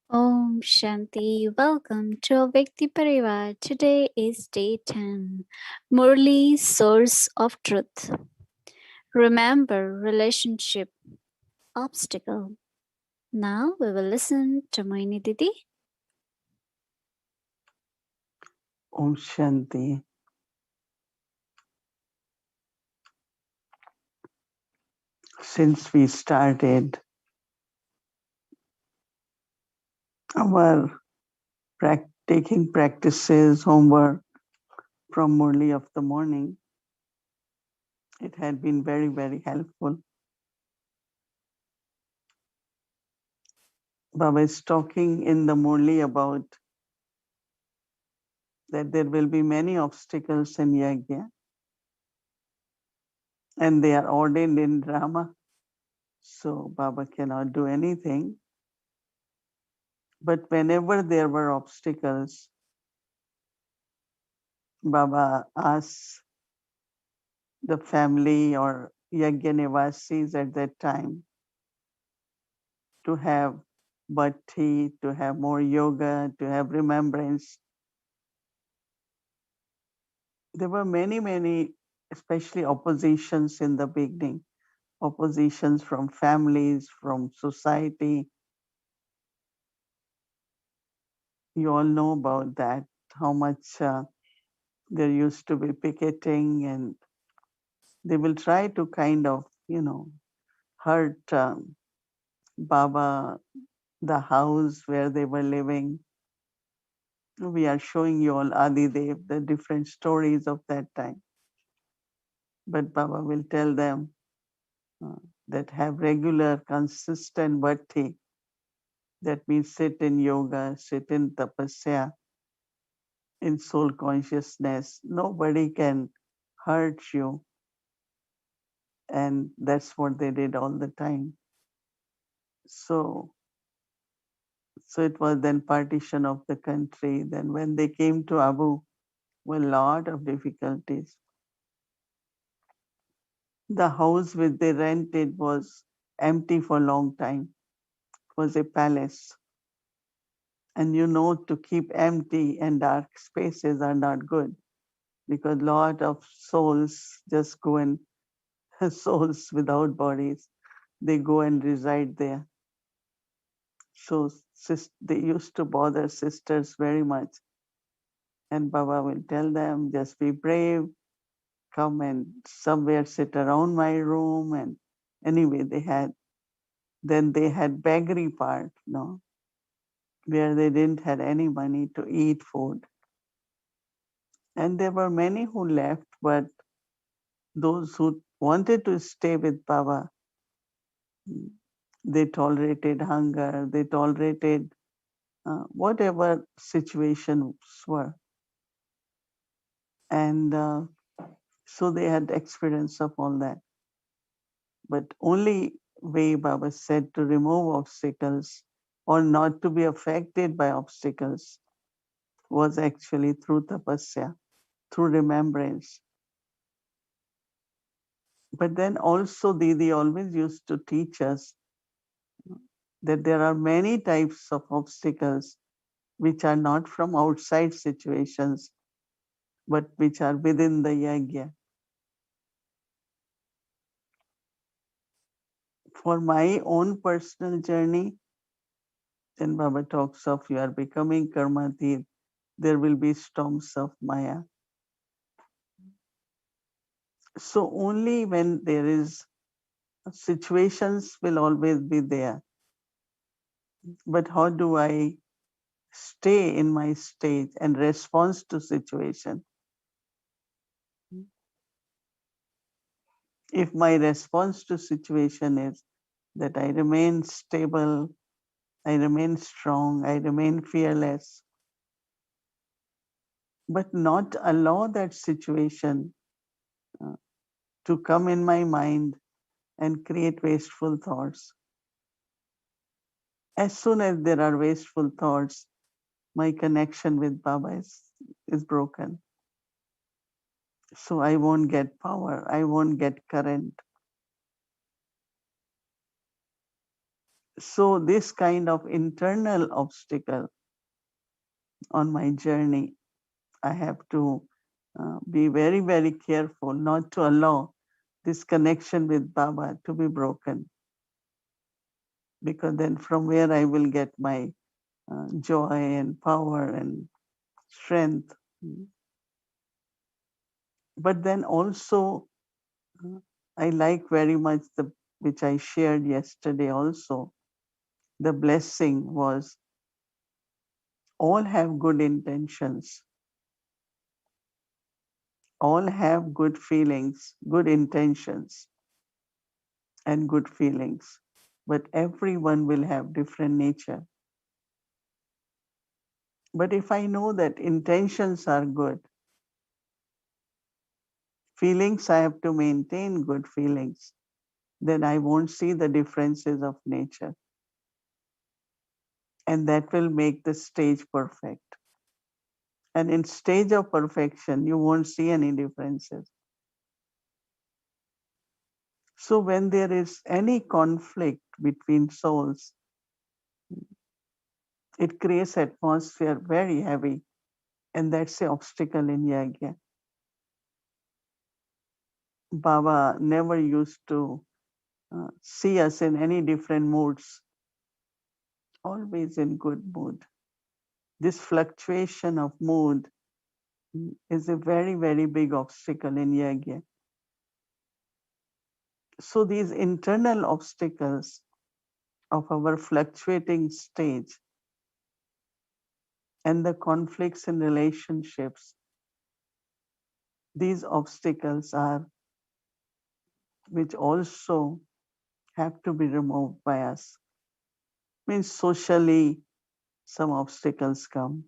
Om Shanti. Welcome to Vyakti Parivar. Today is day 10. Murli, Source of Truth. Remember relationship obstacle. Now we will listen to Mohini Didi. Om Shanti. Since we started our taking practices, homework from Murli of the morning, it had been very, very helpful. Baba is talking in the Murli about that there will be many obstacles in Yajna and they are ordained in drama. So Baba cannot do anything. But whenever there were obstacles, Baba asks the family or Yajna Nivasis at that time to have bhakti, to have more yoga, to have remembrance. There were many, many, especially oppositions in the beginning, oppositions from families, from society. You all know about that, how much there used to be picketing, and they will try to kind of, hurt Baba, the house where they were living. We are showing you all Adidev, the different stories of that time. But Baba will tell them that have regular, consistent bhakti. That means sit in yoga, sit in tapasya, in soul consciousness. Nobody can hurt you. And that's what they did all the time. So it was then partition of the country. Then when they came to Abu, were a lot of difficulties. The house which they rented was empty for a long time. It was a palace. And to keep empty and dark spaces are not good because lot of souls just go and souls without bodies, they go and reside there. So they used to bother sisters very much. And Baba will tell them, just be brave, come and somewhere sit around my room. And anyway, then they had beggary part, where they didn't have any money to eat food. And there were many who left, but those who wanted to stay with Baba, they tolerated hunger, they tolerated whatever situations were. And so they had experience of all that. But only way Baba said to remove obstacles or not to be affected by obstacles was actually through tapasya, through remembrance. But then also Didi always used to teach us that there are many types of obstacles which are not from outside situations, but which are within the yajna. For my own personal journey, when Baba talks of you are becoming karmatir, there will be storms of Maya. So only when there is situations will always be there. But how do I stay in my state and respond to situation? If my response to situation is that I remain stable, I remain strong, I remain fearless, but not allow that situation to come in my mind and create wasteful thoughts. As soon as there are wasteful thoughts, my connection with Baba is broken. So I won't get power, I won't get current. So this kind of internal obstacle on my journey, I have to be very, very careful not to allow this connection with Baba to be broken, because then from where I will get my joy and power and strength. But then also, uh, I like very much the which I shared yesterday also. The blessing was all have good intentions, all have good feelings, good intentions, and good feelings. But everyone will have different nature. But if I know that intentions are good, feelings I have to maintain good feelings, then I won't see the differences of nature. And that will make the stage perfect. And in stage of perfection, you won't see any differences. So when there is any conflict between souls, it creates atmosphere very heavy. And that's the obstacle in Yagya. Baba never used to see us in any different moods, always in good mood. This fluctuation of mood is a very, very big obstacle in Yagya. So these internal obstacles of our fluctuating stage and the conflicts in relationships, these obstacles are which also have to be removed by us. Means socially some obstacles come,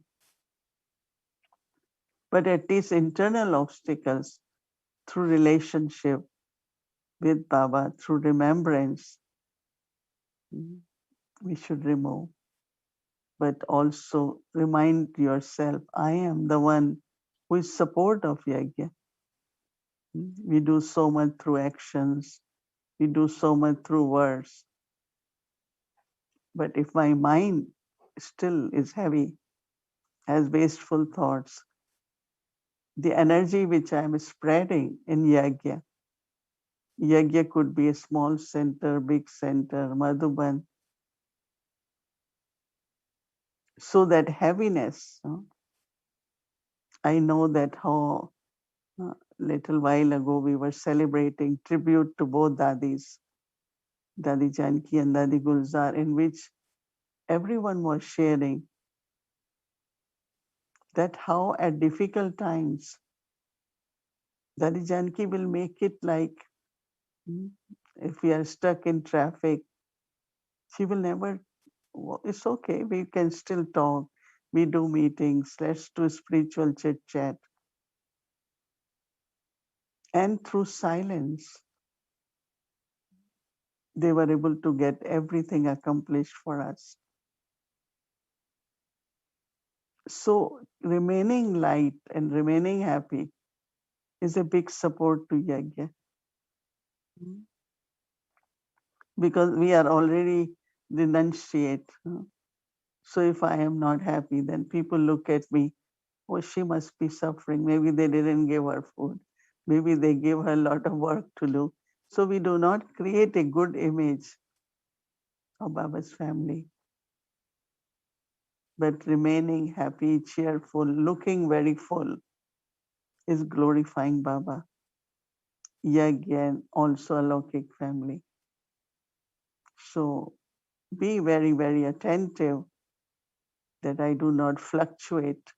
but at least internal obstacles through relationship with Baba, through remembrance, we should remove. But also remind yourself, I am the one who is support of Yajna. We do so much through actions, we do so much through words. But if my mind still is heavy, has wasteful thoughts, the energy which I am spreading in Yajna, Yajna could be a small center, big center, Madhuban. So that heaviness, I know that how little while ago we were celebrating tribute to both Dadis, Dadi Janki and Dadi Gulzar, in which everyone was sharing that how at difficult times Dadi Janki will make it like if we are stuck in traffic, she will never, it's okay, we can still talk. We do meetings, let's do spiritual chit chat. And through silence, they were able to get everything accomplished for us. So remaining light and remaining happy is a big support to Yajna. Because we are already renunciate. So if I am not happy, then people look at me, oh, she must be suffering. Maybe they didn't give her food. Maybe they gave her a lot of work to do. So we do not create a good image of Baba's family. But remaining happy, cheerful, looking very full is glorifying Baba. Yajna also a Lokik family. So be very, very attentive that I do not fluctuate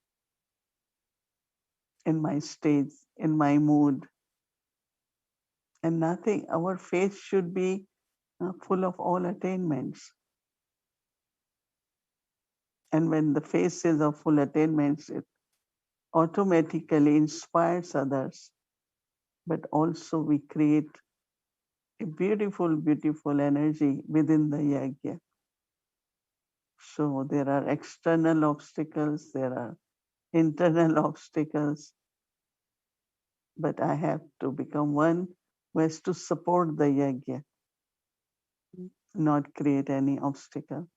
in my state, in my mood, and nothing. Our faith should be full of all attainments. And when the face is of full attainments, it automatically inspires others, but also we create a beautiful, beautiful energy within the yajna. So there are external obstacles, there are internal obstacles, but I have to become one who has to support the yajna. not create any obstacle.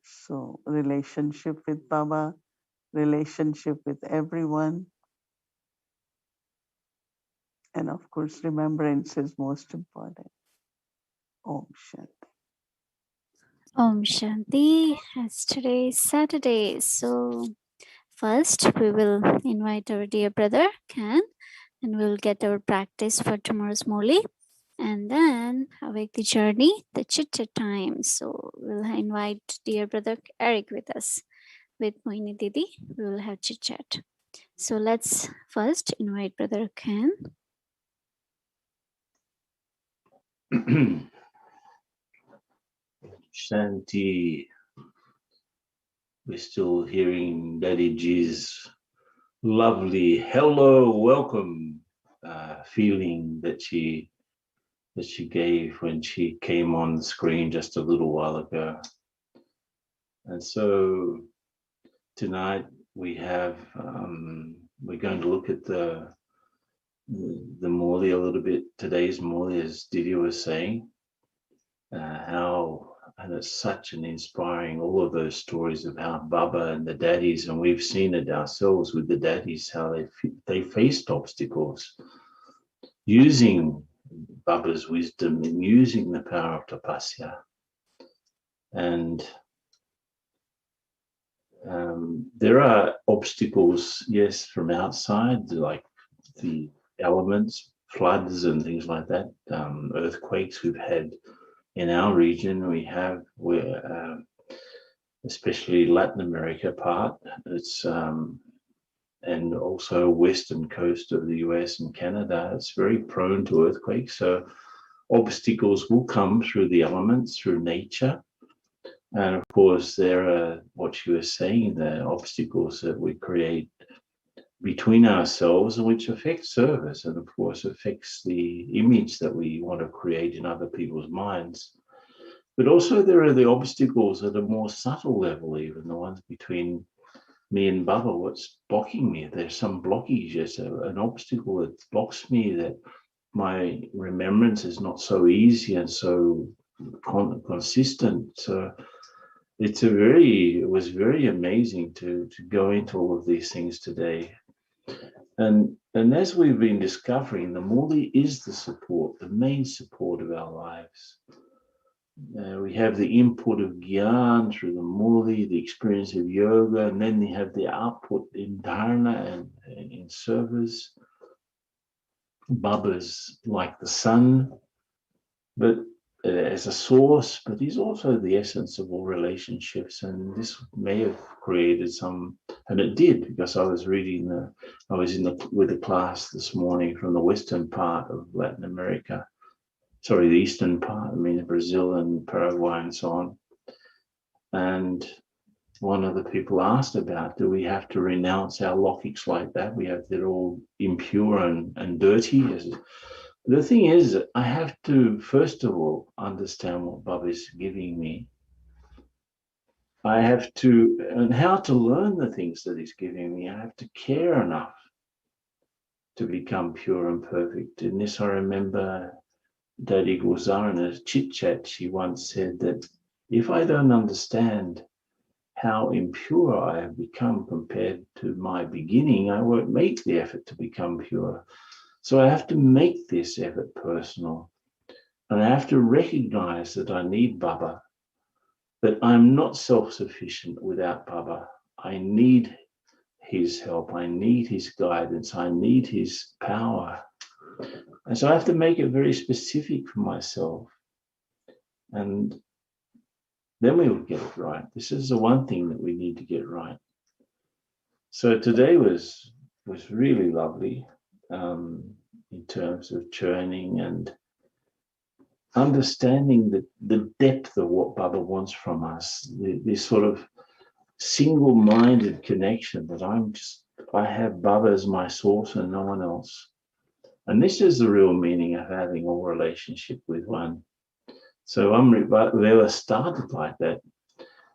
So relationship with Baba, relationship with everyone, and of course remembrance is most important. Om Shanti. Om Shanti. It's today Saturday, so first we will invite our dear brother Can, and we'll get our practice for tomorrow's Murli, and then awake the journey, the chit chat time. So we'll invite dear brother Eric with us. With Mohini Didi, we will have chit chat. So let's first invite brother Can. Shanti, we're still hearing Daddy G's lovely hello, welcome feeling that she gave when she came on the screen just a little while ago. And so tonight we have we're going to look at the Murli a little bit. Today's Murli, as Didi was saying, how. And it's such an inspiring, all of those stories of how Baba and the daddies, and we've seen it ourselves with the daddies, how they faced obstacles using Baba's wisdom and using the power of tapasya. And there are obstacles, yes, from outside, like the elements, floods and things like that, earthquakes we've had in our region. We have where especially Latin America part, it's and also western coast of the US and Canada, it's very prone to earthquakes. So obstacles will come through the elements, through nature. And of course, there are what she was saying, the obstacles that we create between ourselves, and which affect service, and of course affects the image that we want to create in other people's minds. But also there are the obstacles at a more subtle level, even the ones between me and Baba, what's blocking me. There's some blockage, there's an obstacle that blocks me, that my remembrance is not so easy and so consistent. So it was very amazing to go into all of these things today. And as we've been discovering, the Murli is the support, the main support of our lives. We have the input of Gyan through the Murli, the experience of yoga, and then we have the output in dharana and in service. Baba's like the sun, but as a source, but he's also the essence of all relationships. And this may have created some, and it did, because I was with the class this morning from the western part of Latin America. Sorry, the eastern part, Brazil and Paraguay and so on. And one of the people asked about, do we have to renounce our logics like that? They're all impure and dirty. The thing is, I have to, first of all, understand what Baba is giving me. I have to, and how to learn the things that he's giving me. I have to care enough to become pure and perfect. In this, I remember Daddy Gulzar in a chit chat, she once said that if I don't understand how impure I have become compared to my beginning, I won't make the effort to become pure. So I have to make this effort personal. And I have to recognize that I need Baba, that I'm not self-sufficient without Baba. I need his help. I need his guidance. I need his power. And so I have to make it very specific for myself. And then we will get it right. This is the one thing that we need to get right. So today was really lovely in terms of churning and understanding the depth of what Baba wants from us, this sort of single-minded connection that I have Baba as my source and no one else. And this is the real meaning of having a relationship with one. So Amrit started like that,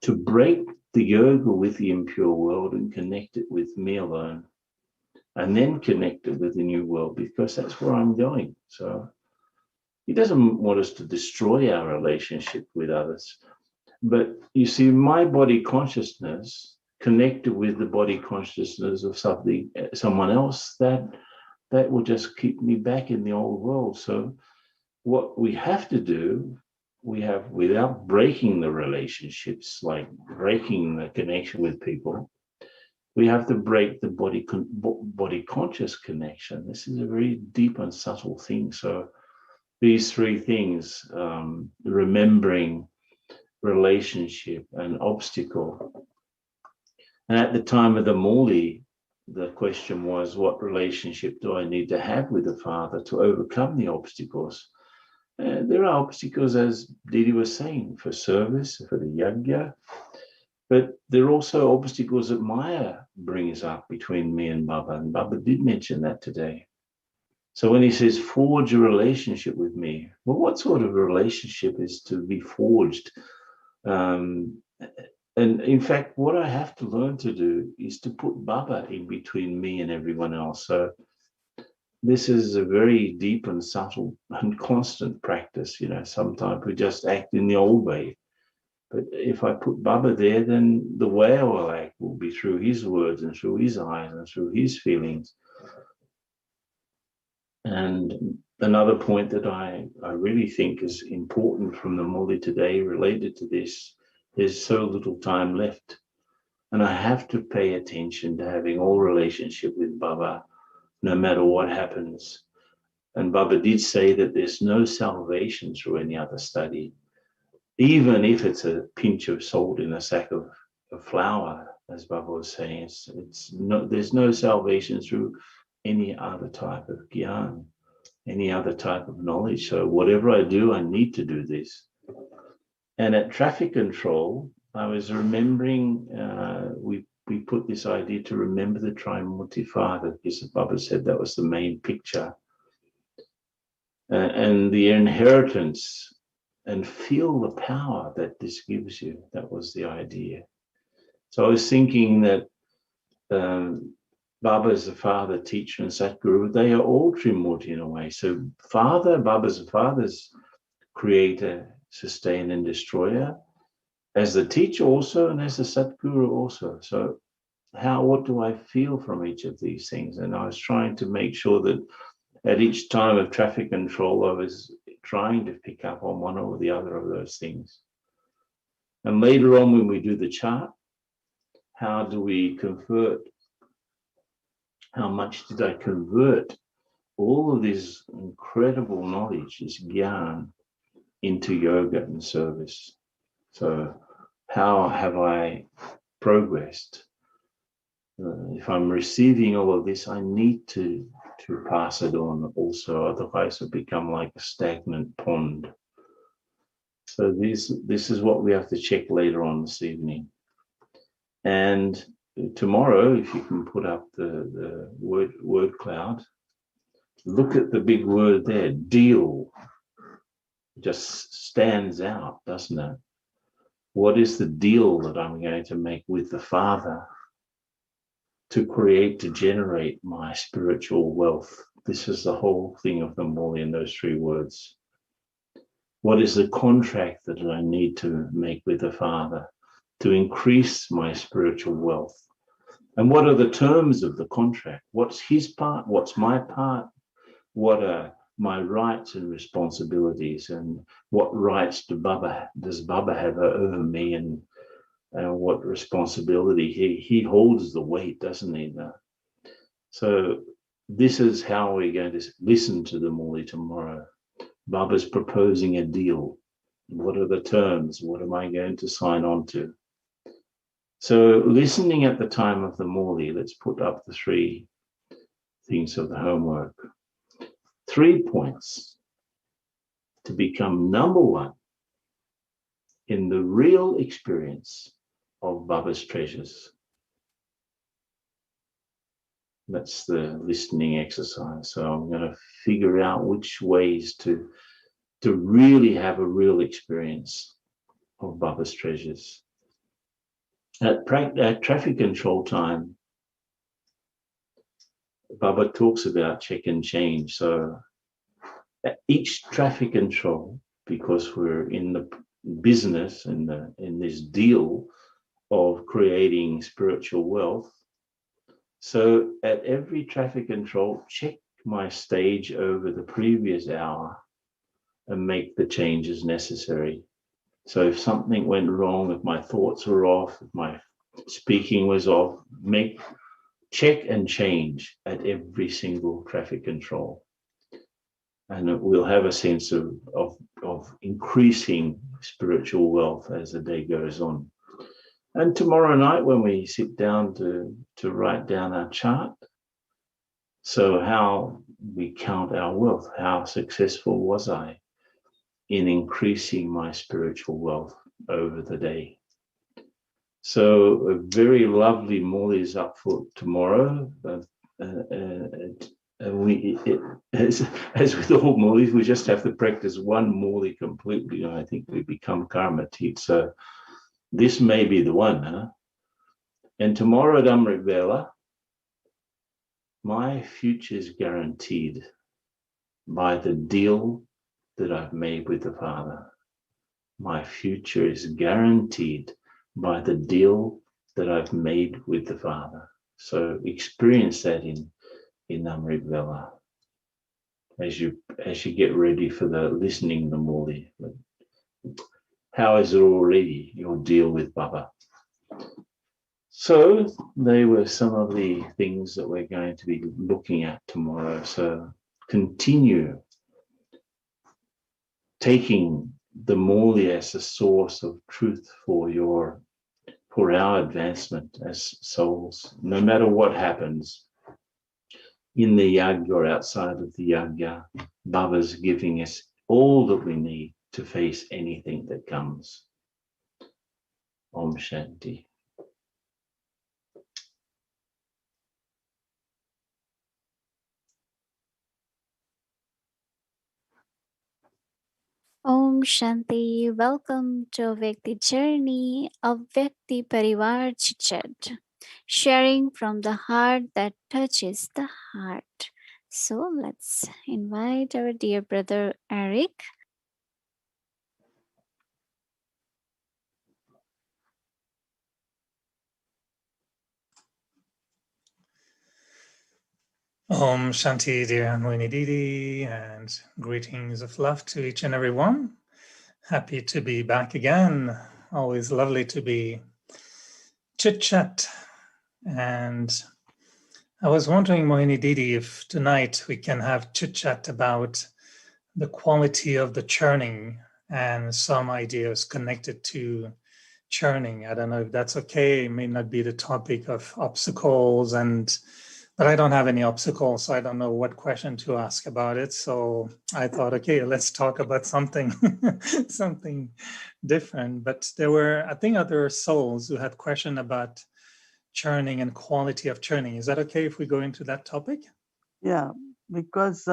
to break the yoga with the impure world and connect it with me alone, and then connect it with the new world, because that's where I'm going. So He doesn't want us to destroy our relationship with others. But you see, my body consciousness connected with the body consciousness of someone else, that will just keep me back in the old world. So what we have to do, without breaking the relationships, like breaking the connection with people, we have to break the body conscious connection. This is a very deep and subtle thing. So these three things, remembering, relationship, and obstacle. And at the time of the Murli, the question was, what relationship do I need to have with the Father to overcome the obstacles? And there are obstacles, as Didi was saying, for service, for the yajna, but there are also obstacles that Maya brings up between me and Baba, and Baba did mention that today. So when he says, forge a relationship with me, well, what sort of a relationship is to be forged? And in fact, what I have to learn to do is to put Baba in between me and everyone else. So this is a very deep and subtle and constant practice. Sometimes we just act in the old way. But if I put Baba there, then the way I will act will be through his words and through his eyes and through his feelings. And another point that I really think is important from the Murli today related to this, there's so little time left. And I have to pay attention to having all relationship with Baba, no matter what happens. And Baba did say that there's no salvation through any other study. Even if it's a pinch of salt in a sack of flour, as Baba was saying, there's no salvation through any other type of gyan, any other type of knowledge. So whatever I do, I need to do this. And at traffic control, I was remembering, we put this idea to remember the Trimurti Father, because Baba said that was the main picture. And the inheritance, and feel the power that this gives you. That was the idea. So I was thinking that Baba is the father, teacher, and Satguru. They are all Trimurti in a way. So Baba's the father's creator, sustainer, and destroyer, as the teacher also, and as the Satguru also. So what do I feel from each of these things? And I was trying to make sure that at each time of traffic control, I was trying to pick up on one or the other of those things. And later on, when we do the chart, how do we convert? How much did I convert all of this incredible knowledge, this gyan, into yoga and service? So how have I progressed? If I'm receiving all of this, I need to pass it on also, otherwise it'll become like a stagnant pond. So this is what we have to check later on this evening. And tomorrow, if you can put up the word cloud, look at the big word there, deal. It just stands out, doesn't it? What is the deal that I'm going to make with the Father to generate my spiritual wealth? This is the whole thing of the Murli in those three words. What is the contract that I need to make with the Father to increase my spiritual wealth? And what are the terms of the contract? What's his part? What's my part? What are my rights and responsibilities? And what rights does Baba have over me? And what responsibility? He holds the weight, doesn't he? So this is how we're going to listen to the Murli tomorrow. Baba's proposing a deal. What are the terms? What am I going to sign on to? So listening at the time of the Murli, let's put up the three things of the homework. 3 points to become number one in the real experience of Baba's treasures. That's the listening exercise. So I'm going to figure out which ways to really have a real experience of Baba's treasures. At traffic control time, Baba talks about check and change. So each traffic control, because we're in the business and in this deal of creating spiritual wealth. So at every traffic control, check my stage over the previous hour and make the changes necessary. So if something went wrong, if my thoughts were off, if my speaking was off, check and change at every single traffic control. And we'll have a sense of increasing spiritual wealth as the day goes on. And tomorrow night, when we sit down to write down our chart, so how we count our wealth, how successful was I in increasing my spiritual wealth over the day? So a very lovely Murli is up for tomorrow. As with all Murlis, we just have to practice one Murli completely, and I think we become karmatit. So this may be the one, huh? And tomorrow at Amrit Vela, my future is guaranteed by the deal that I've made with the Father. My future is guaranteed by the deal that I've made with the Father. So experience that in Amrit Vela as you get ready for the listening the Murli. How is it already your deal with Baba? So they were some of the things that we're going to be looking at tomorrow. So continue taking the Murli as a source of truth for our advancement as souls, no matter what happens in the yagya or outside of the yagya. Baba's giving us all that we need to face anything that comes. Om Shanti. Om Shanti. Welcome to Vyakti Journey of Vyakti Parivar Chit, sharing from the heart that touches the heart. So let's invite our dear brother Eric. Om Shanti, dear Mohini Didi, and greetings of love to each and every one. Happy to be back again. Always lovely to be chit-chat. And I was wondering, Mohini Didi, if tonight we can have chit-chat about the quality of the churning and some ideas connected to churning. I don't know if that's okay. It may not be the topic of obstacles, but I don't have any obstacles, so I don't know what question to ask about it. So I thought, okay, let's talk about something, something different. But there were, I think, other souls who had questions about churning and quality of churning. Is that okay if we go into that topic? Yeah, because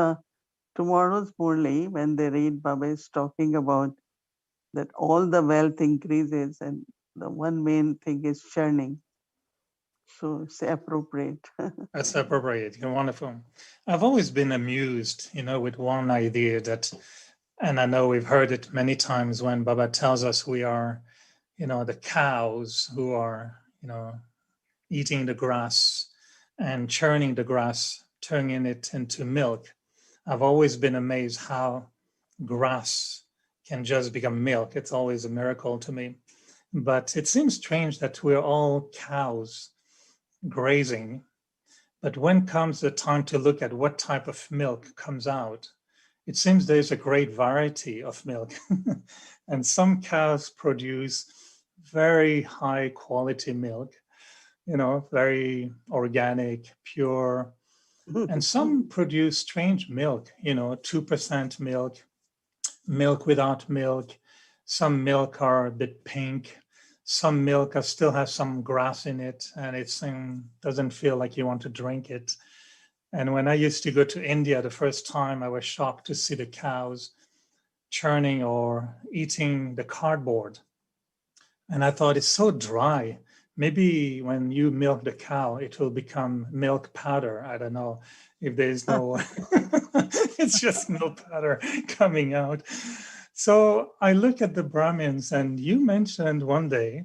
tomorrow's Murli, when they read, Baba is talking about that all the wealth increases and the one main thing is churning. So it's appropriate. That's appropriate. You're wonderful. I've always been amused, with one idea that, and I know we've heard it many times when Baba tells us we are, the cows who are, eating the grass and churning the grass, turning it into milk. I've always been amazed how grass can just become milk. It's always a miracle to me. But it seems strange that we're all cows grazing. But when comes the time to look at what type of milk comes out, it seems there's a great variety of milk. And some cows produce very high quality milk, very organic, pure. And some produce strange milk, 2% milk, milk without milk. Some milk are a bit pink. Some milk still has some grass in it, and it doesn't feel like you want to drink it. And when I used to go to India the first time, I was shocked to see the cows churning or eating the cardboard. And I thought, it's so dry. Maybe when you milk the cow, it will become milk powder. I don't know if there's no, it's just milk powder coming out. So I look at the Brahmins, and you mentioned one day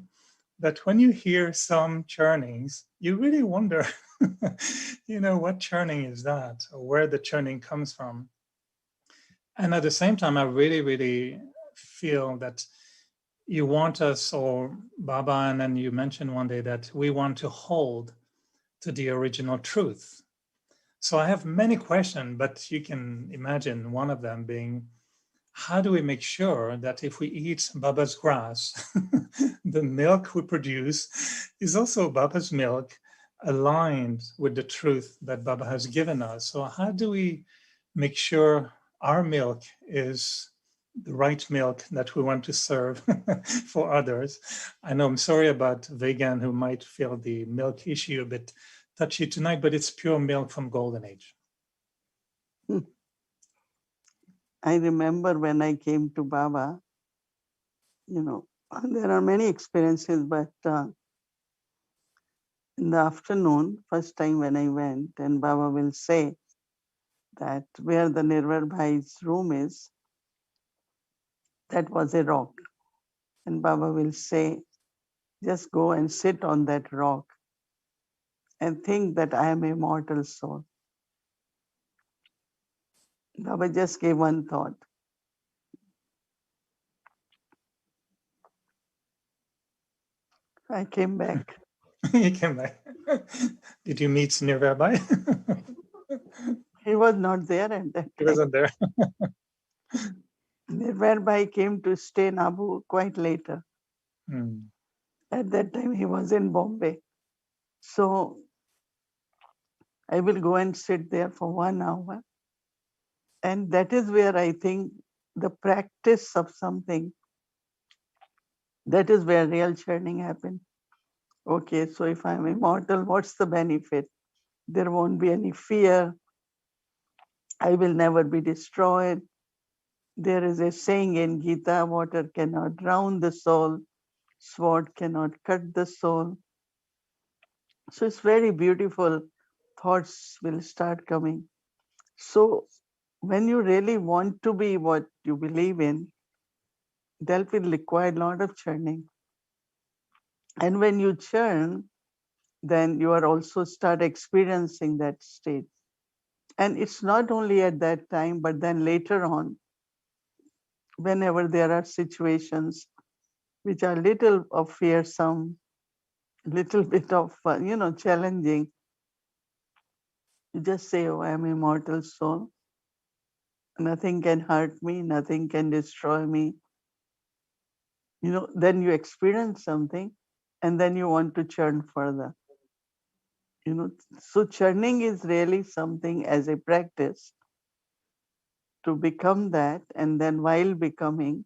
that when you hear some churnings, you really wonder, what churning is that, or where the churning comes from. And at the same time, I really, really feel that you want us, or Baba, and then you mentioned one day that we want to hold to the original truth. So I have many questions, but you can imagine one of them being, how do we make sure that if we eat Baba's grass, the milk we produce is also Baba's milk, aligned with the truth that Baba has given us? So how do we make sure our milk is the right milk that we want to serve for others? I know, I'm sorry about vegan who might feel the milk issue a bit touchy tonight, but it's pure milk from Golden Age. I remember when I came to Baba, there are many experiences, but in the afternoon, first time when I went, and Baba will say that where the Nirvar Bhai's room is, that was a rock. And Baba will say, just go and sit on that rock and think that I am a mortal soul. Baba just gave one thought. I came back. You came back. Did you meet Nirvar Bhai? He was not there at that He time. wasn't there. Nirvar Bhai came to stay in Abu quite later. Hmm. At that time, he was in Bombay. So I will go and sit there for 1 hour. And that is where I think the practice of something, that is where real churning happens. Okay, so if I'm immortal, what's the benefit? There won't be any fear. I will never be destroyed. There is a saying in Gita, water cannot drown the soul, sword cannot cut the soul. So it's very beautiful. Thoughts will start coming. So when you really want to be what you believe in, that will require a lot of churning. And when you churn, then you are also start experiencing that state. And it's not only at that time, but then later on, whenever there are situations which are little of fearsome, little bit of, challenging, you just say, oh, I'm an immortal soul. Nothing can hurt me. Nothing can destroy me. Then you experience something and then you want to churn further. So churning is really something as a practice to become that. And then while becoming,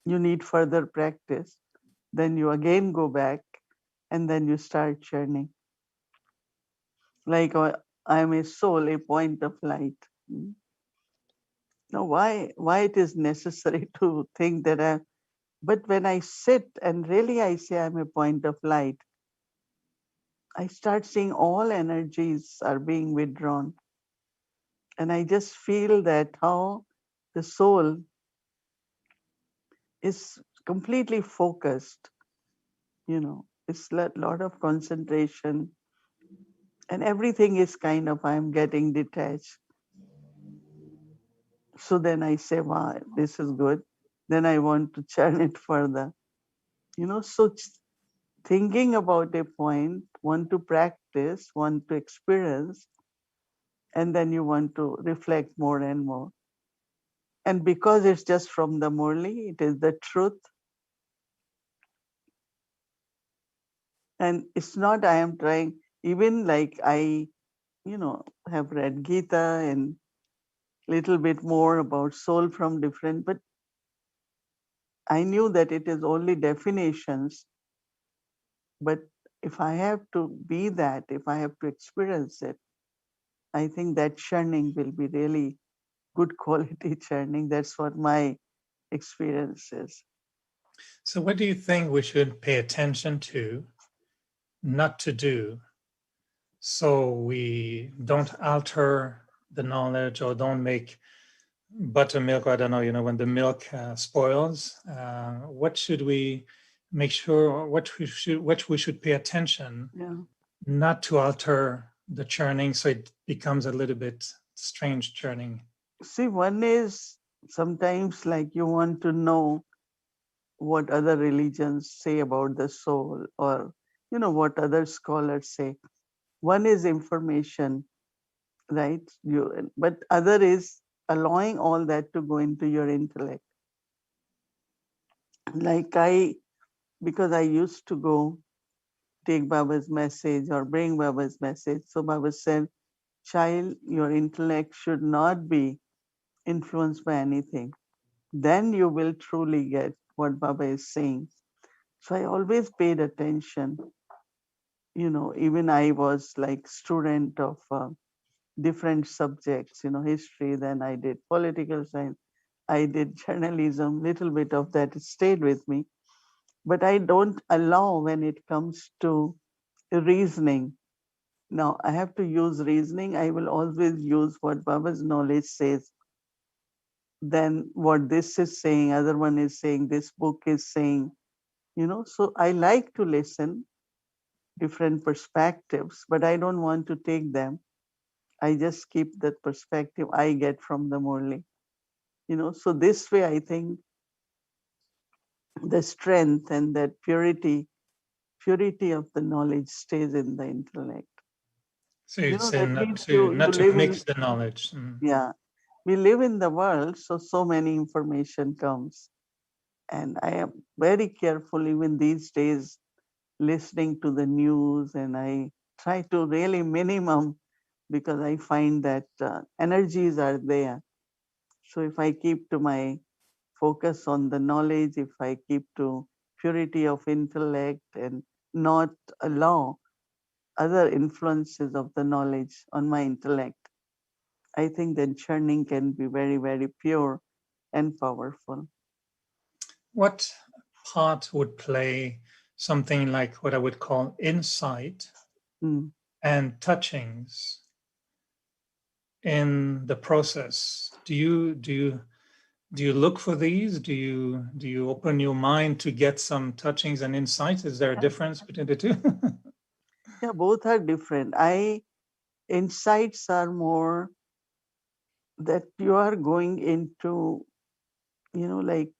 you need further practice. Then you again go back and then you start churning. Like I am a soul, a point of light. Now, why it is necessary to think that but when I sit and really I say I'm a point of light, I start seeing all energies are being withdrawn. And I just feel that how the soul is completely focused, it's a lot of concentration and everything is kind of, I'm getting detached. So then I say, wow, this is good. Then I want to churn it further. So thinking about a point, want to practice, want to experience, and then you want to reflect more and more. And because it's just from the Murli, it is the truth. And it's not I am trying, even like I, have read Gita and little bit more about soul from different, but I knew that it is only definitions. But if I have to be that, if I have to experience it, I think that churning will be really good quality churning. That's what my experience is. So what do you think we should pay attention to not to do, so we don't alter the knowledge or don't make buttermilk, or I don't know, when the milk spoils, what should we make sure, what we should pay attention, Yeah. not to alter the churning so it becomes a little bit strange churning. See, one is sometimes like you want to know what other religions say about the soul, or what other scholars say. One is information, right? But other is allowing all that to go into your intellect. Like because I used to go take Baba's message or bring Baba's message. So Baba said, child, your intellect should not be influenced by anything. Then you will truly get what Baba is saying. So I always paid attention. Even I was like student of different subjects, history, then I did political science, I did journalism, little bit of that stayed with me. But I don't allow when it comes to reasoning. Now I have to use reasoning. I will always use what Baba's knowledge says. Then what this is saying, other one is saying, this book is saying, so I like to listen different perspectives, but I don't want to take them. I just keep that perspective I get from the Murli. So this way I think the strength and that purity of the knowledge stays in the intellect. So you'd say That not means to you not to live in, mix the knowledge. yeah, we live in the world, so many information comes. And I am very careful even these days listening to the news, and I try to really minimum, because I find that energies are there. So if I keep to my focus on the knowledge, if I keep to purity of intellect and not allow other influences of the knowledge on my intellect, I think then churning can be very, very pure and powerful. What part would play something like what I would call insight Mm. and touchings in the process? Do you look for these? Do you open your mind to get some touchings and insights? Is there a difference between the two? Yeah, both are different. Insights are more that you are going into, like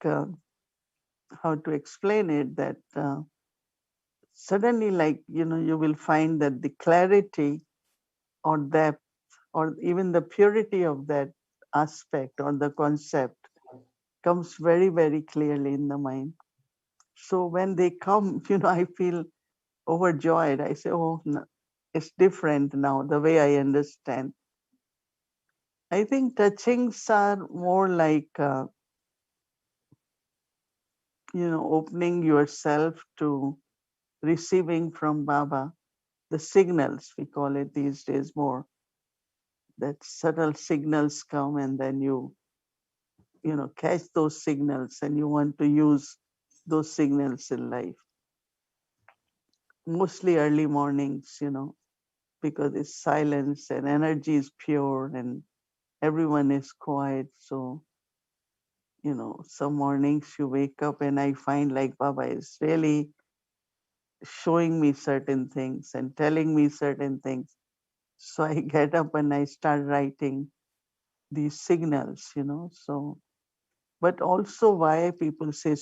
how to explain it, that suddenly, like, you will find that the clarity or depth or even the purity of that aspect or the concept comes very, very clearly in the mind. So when they come, I feel overjoyed. I say, oh, no, it's different now, the way I understand. I think touchings are more like, opening yourself to receiving from Baba the signals, we call it these days more, that subtle signals come, and then you catch those signals and you want to use those signals in life. Mostly early mornings, because it's silence and energy is pure and everyone is quiet. So, some mornings you wake up and I find like Baba is really showing me certain things and telling me certain things. So I get up and I start writing these signals, So, but also why people say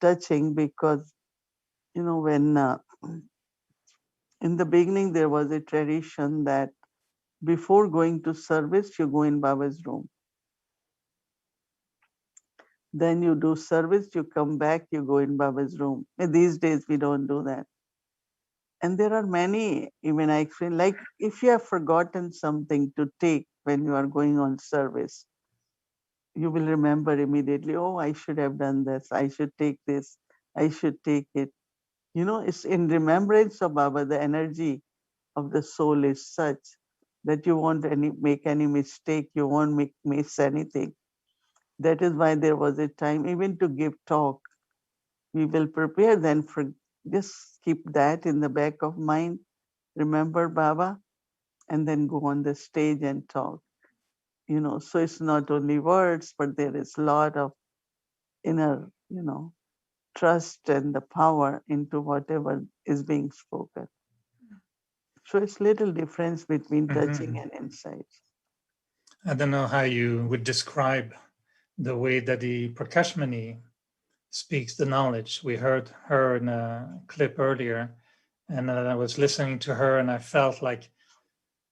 touching, because, when in the beginning there was a tradition that before going to service, you go in Baba's room. Then you do service, you come back, you go in Baba's room. These days we don't do that. And there are many, even I explain, like if you have forgotten something to take when you are going on service, you will remember immediately, oh, I should have done this, I should take this, I should take it. It's in remembrance of Baba, the energy of the soul is such that you won't make any mistake, you won't miss anything. That is why there was a time even to give talk. We will prepare then for just keep that in the back of mind. Remember Baba, and then go on the stage and talk. So it's not only words, but there is a lot of inner, trust and the power into whatever is being spoken. So it's little difference between touching Mhm. and insight. I don't know how you would describe the way that the Prakashmani speaks the knowledge. We heard her in a clip earlier, and I was listening to her, and I felt like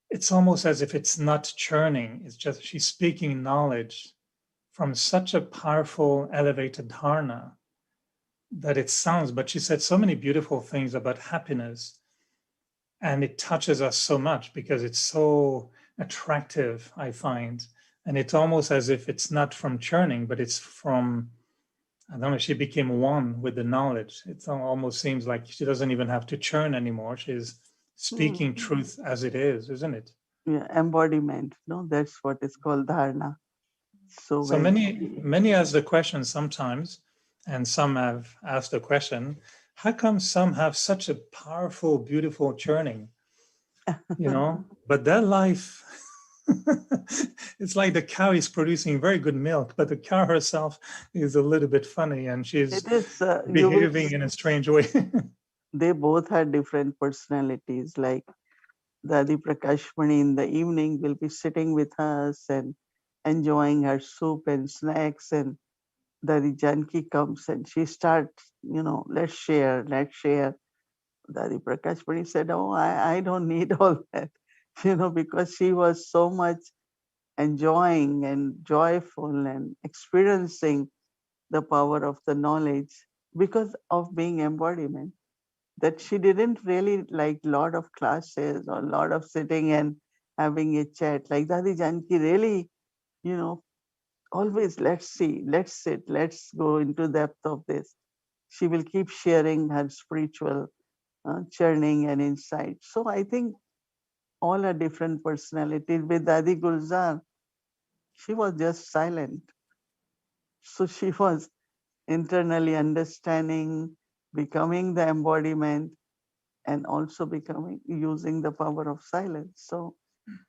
it's almost as if it's not churning. It's just she's speaking knowledge from such a powerful, elevated dharana that it sounds, but she said so many beautiful things about happiness. And it touches us so much because it's so attractive, I find. And it's almost as if it's not from churning, but it's from, I don't know, she became one with the knowledge. It almost seems like she doesn't even have to churn anymore. She's Hmm. speaking truth as it is, isn't it? Yeah, embodiment. No, that's what is called dharana. So So when many ask the question sometimes, and some have asked the question, how come some have such a powerful, beautiful churning, but their life, it's like the cow is producing very good milk, but the cow herself is a little bit funny and she's it is, behaving in a strange way. they both had different personalities. Like Dadi Prakashmani in the evening will be sitting with us and enjoying her soup and snacks, and Dadi Janki comes and she starts, let's share, let's share. Dadi Prakashmani said, oh, I don't need all that, because she was so much enjoying and joyful and experiencing the power of the knowledge because of being embodiment, that she didn't really like lot of classes or lot of sitting and having a chat. Like Dadi Janki really, you know, always let's see, let's sit, let's go into depth of this. She will keep sharing her spiritual churning and insight. So I think all are different personalities. With Dadi Gulzar, she was just silent. So she was internally understanding, becoming the embodiment, and also becoming using the power of silence. So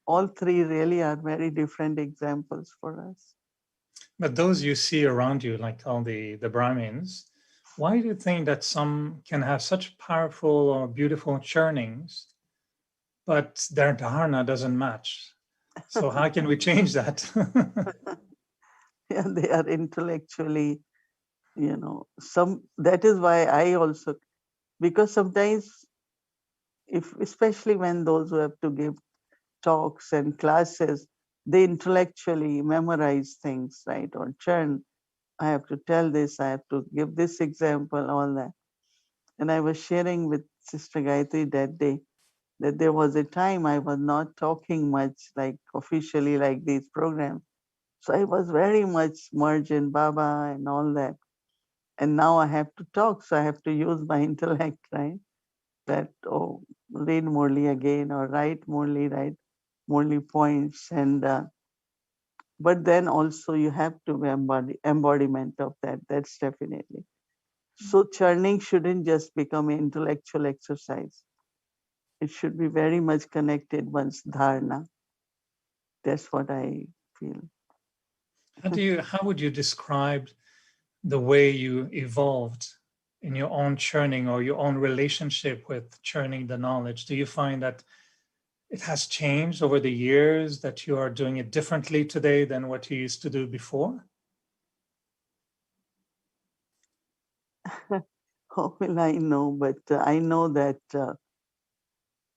all three really are very different examples for us. But those you see around you, like all the Brahmins, why do you think that some can have such powerful or beautiful churnings, but their dharana doesn't match? So how can we change that? Yeah, they are intellectually, some that is why I also, because sometimes if especially when those who have to give talks and classes, they intellectually memorize things, right? Or churn. I have to tell this, I have to give this example, all that. And I was sharing with Sister Gayatri that day that there was a time I was not talking much, like officially, like these programs. So I was very much merged in Baba and all that. And now I have to talk, so I have to use my intellect, right? That, oh, read Murli again or write Murli, write Murli points. And but then also you have to be embodiment of that. That's definitely. So churning shouldn't just become an intellectual exercise. It should be very much connected one's dharana. That's what I feel. How would you describe the way you evolved in your own churning or your own relationship with churning the knowledge? Do you find that it has changed over the years, that you are doing it differently today than what you used to do before? How will I know? But I know that,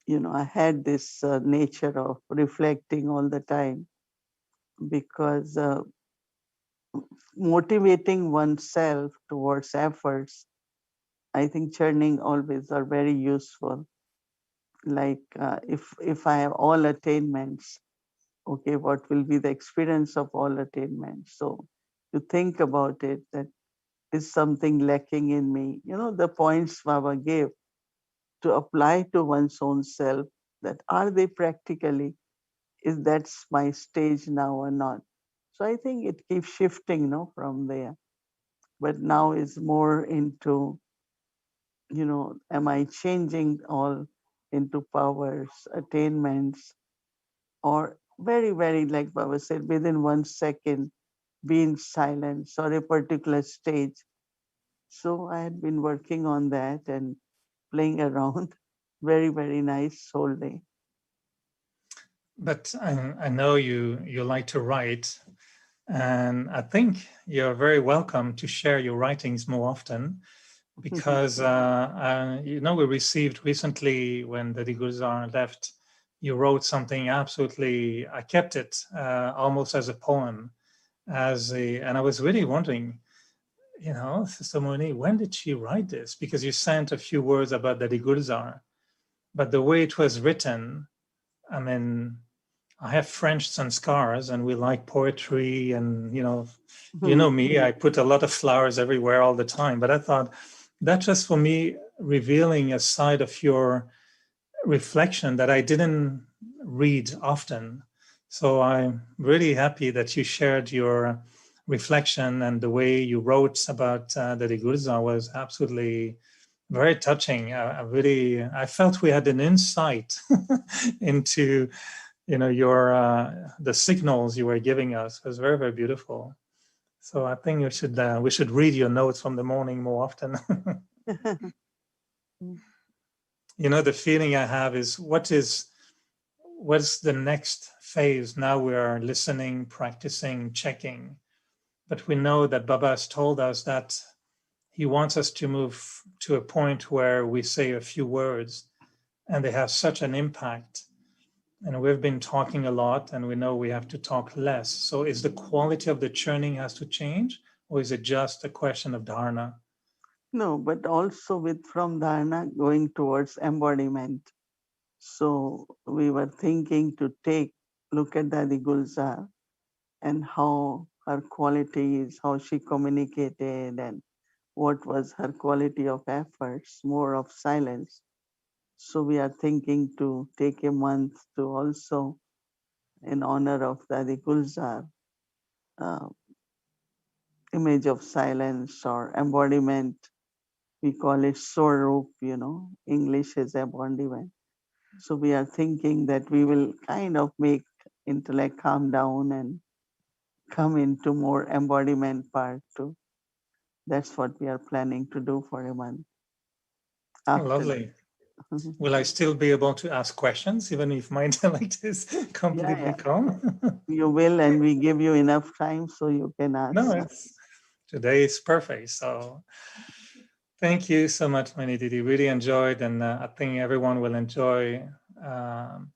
I had this nature of reflecting all the time because motivating oneself towards efforts, I think churning always are very useful. Like if I have all attainments, okay, what will be the experience of all attainments? So to think about it, that is something lacking in me. The points Baba gave to apply to one's own self, that are they practically, is that's my stage now or not? So I think it keeps shifting, from there. But now is more into am I changing all into powers, attainments, or very, very, like Baba said, within 1 second, be in silence or a particular stage. So I had been working on that and playing around. Very, very nice whole day. But I know you like to write, and I think you're very welcome to share your writings more often, because we received recently when the Gulzar left, you wrote something absolutely. I kept it almost as a poem, and I was really wondering, Sister Mohini, when did she write this? Because you sent a few words about the Gulzar, but the way it was written, I mean, I have French sanskars and we like poetry, and you know me, I put a lot of flowers everywhere all the time. But I thought that just for me revealing a side of your reflection that I didn't read often. So I'm really happy that you shared your reflection, and the way you wrote about the Gurza was absolutely very touching. I felt we had an insight into your the signals you were giving us. It was very, very beautiful. So I think we should read your notes from the morning more often. The feeling I have is what's the next phase? Now we are listening, practicing, checking, but we know that Baba has told us that he wants us to move to a point where we say a few words and they have such an impact. And we've been talking a lot, and we know we have to talk less. So is the quality of the churning has to change, or is it just a question of dharana? No, but also from dharana going towards embodiment. So we were thinking to look at Dadi Gulzar and how her qualities, how she communicated, and what was her quality of efforts, more of silence. So we are thinking to take a month to also, in honor of Dadi Gulzar, uh, image of silence or embodiment. We call it Swarup, English is embodiment. So we are thinking that we will kind of make intellect calm down and come into more embodiment part too. That's what we are planning to do for a month. After Lovely. Will I still be able to ask questions even if my intellect is completely calm? You will, and we give you enough time so you can ask. No, today is perfect. So thank you so much, Mohini Didi. Really enjoyed, and I think everyone will enjoy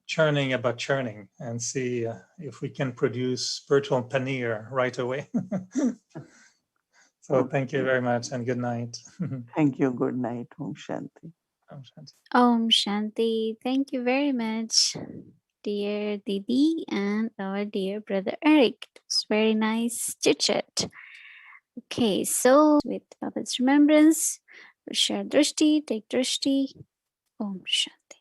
churning about churning and see if we can produce spiritual paneer right away. So thank you very much, and good night. Thank you. Good night. Om Shanti. Om Shanti. Om Shanti. Thank you very much, dear Didi and our dear brother Eric. It was very nice chit chat. Okay, so with Baba's remembrance, we'll share drishti, take drishti. Om Shanti.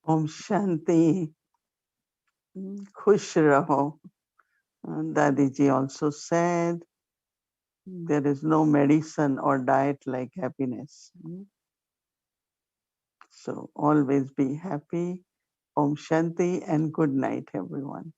Om Shanti. Khush raho. Dadi ji also said, there is no medicine or diet like happiness. So always be happy. Om Shanti and good night, everyone.